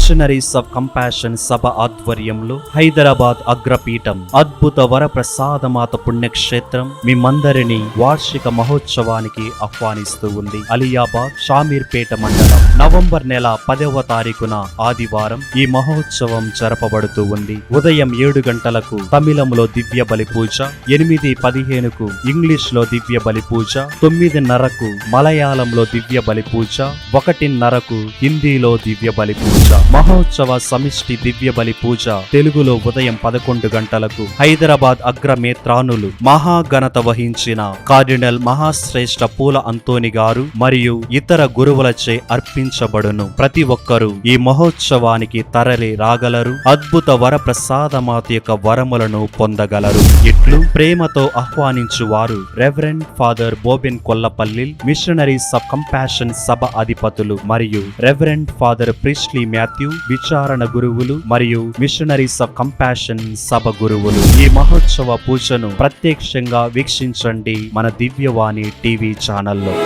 Machineries of compassion సభ ఆధ్వర్యంలో హైదరాబాద్ అగ్రపీఠం అద్భుత వరప్రసాదమాత పుణ్యక్షేత్రం మిమ్మందరినీ వార్షిక మహోత్సవానికి ఆహ్వానిస్తూ ఉంది. అలియాబాద్ షామీర్పేట మండలం నవంబర్ నెల 10వ తారీఖున ఆదివారం ఈ మహోత్సవం జరపబడుతూ ఉంది. ఉదయం 7 గంటలకు తమిళంలో దివ్య బలి పూజ, 8:15కు ఇంగ్లీష్ లో దివ్య బలి పూజ, 9:30కు మలయాళంలో దివ్య బలి పూజ, 1:30కు హిందీలో దివ్య బలి పూజ. మహోత్సవ సమిష్టి దివ్య బలి పూజ తెలుగులో ఉదయం 11 గంటలకు హైదరాబాద్ అగ్రమేత్రానులు మహాఘనత వహించిన కార్డినల్ మహాశ్రేష్ఠ పూల అంతోని గారు మరియు ఇతర గురువులచే అర్పించబడును. ప్రతి ఒక్కరూ ఈ మహోత్సవానికి తరలి రాగలరు. అద్భుత వర ప్రసాదమాత యొక్క వరములను పొందగలరు. ఇట్లు ప్రేమతో ఆహ్వానించు వారు reverend father Boben Kollapalli, missionaries of compassion సభ అధిపతులు మరియు రెవరెండ్ ఫాదర్ ప్రిస్లీ మాథ్యూ, విచారణ గురువులు మరియు మిషనరీస్ ఆఫ్ కంపాషన్ సభ గురువులు. ఈ మహోత్సవ పూజను ప్రత్యక్షంగా వీక్షించండి మన దివ్యవాణి టీవీ ఛానల్లో.